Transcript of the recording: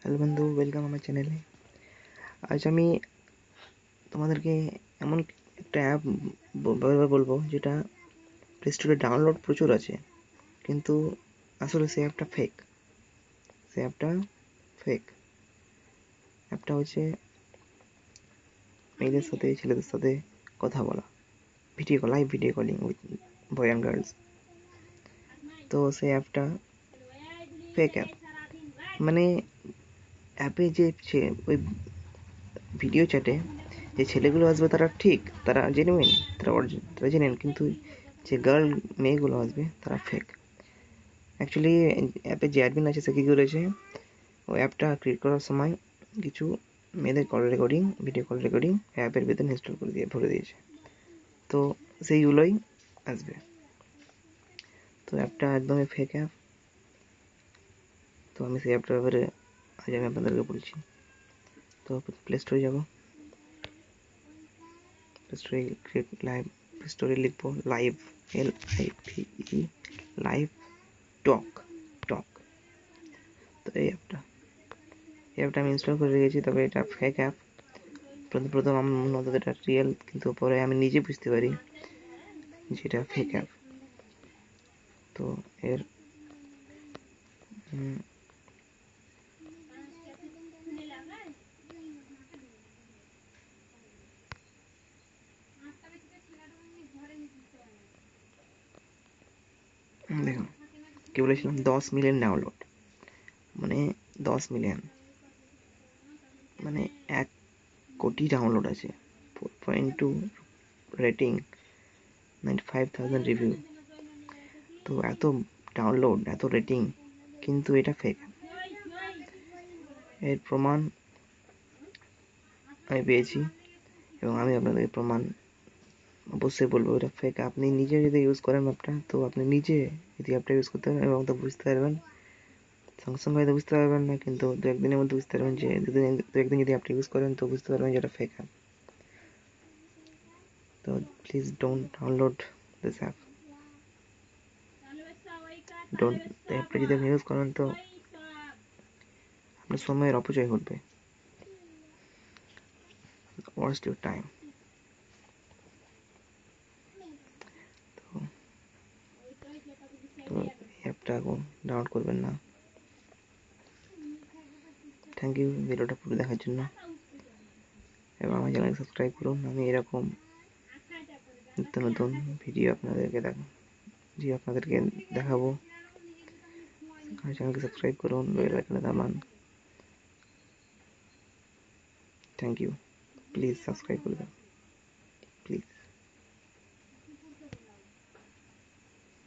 Hello বন্ধু, welcome আমার চ্যানেলে। আজ আমি তোমাদেরকে এমন একটা অ্যাপ বলবো যেটা প্লে স্টোরে ডাউনলোড প্রচুর আছে, কিন্তু আসলে সেই অ্যাপটা ফেক। অ্যাপটা হচ্ছে মেয়েদের সাথে ছেলেদের সাথে কথা বলা, live video calling with boy and girls. তো সেই অ্যাপটা ফেক অ্যাপ। মানে অ্যাপে ওই ভিডিও চ্যাটে যে ছেলেগুলো আসবে তারা ঠিক, তারা জেনুইন, তারা জেনুইন, কিন্তু যে মেয়েগুলো আসবে তারা ফেক। অ্যাকচুয়ালি অ্যাপে যে অ্যাডমিন আছে সে কী করেছে, ওই অ্যাপটা ক্রিয়েট করার সময় কিছু মেয়েদের ভিডিও কল রেকর্ডিং অ্যাপের ভেতর ইনস্টল করে ভরে দিয়েছে। তো সেইগুলোই আসবে। তো অ্যাপটা একদমই ফেক অ্যাপ। তো আমি সেই অ্যাপটার ব্যাপারে আজ আমি আপনাদেরকে বলছি। তো প্লে স্টোরে যাবো, প্লে স্টোরে লিখবো লাইভ, LIVE, লাইভ টক। তো এই অ্যাপটা আমি ইনস্টল করে রেখেছি, তবে এটা ফেক অ্যাপ। প্রথম আমার মনে হতো এটা রিয়েল, কিন্তু পরে আমি নিজে বুঝতে পারি যে এটা ফেক অ্যাপ। তো এর দেখুন, কি বলেছিলাম, 10 মিলিয়ন ডাউনলোড, মানে 10 মিলিয়ন, মানে 1 কোটি ডাউনলোড আছে, 4.2 রেটিং, 95,000 রিভিউ। তো এত ডাউনলোড, এত রেটিং, কিন্তু এটা ফেক। এর প্রমাণ আমি পেয়েছি, এবং আমি আপনাদেরকে প্রমাণ অবশ্যই বলবো এটা ফেক। আপনি নিজে যদি ইউজ করেন অ্যাপটা, তো আপনি নিজে যদি অ্যাপটা ইউজ করতে পারেন এবং তো বুঝতে পারবেন। সঙ্গে সঙ্গে হয়তো বুঝতে পারবেন না, কিন্তু দু একদিনের মধ্যে বুঝতে পারবেন, যে দু একদিন যদি অ্যাপটা ইউজ করেন তো বুঝতে পারবেন যে এটা ফেক অ্যাপ। তো please don't download this app. অ্যাপটা যদি আপনি ইউজ করেন তো আপনার সময়ের অপচয় ঘটবে, ওয়াস্ট ইউর টাইম। তো অ্যাপটা এখন ডাউনলোড করবেন না। থ্যাংক ইউ ভিডিওটা পুরো দেখার জন্য, এবং আমার চ্যানেল সাবস্ক্রাইব করুন। আমি এরকম নিত্য নতুন ভিডিও আপনাদেরকে দেখাবো। আমার চ্যানেলকে সাবস্ক্রাইব করুন, বেল আইকনে দাবান। থ্যাংক ইউ, প্লিজ সাবস্ক্রাইব করে দেন।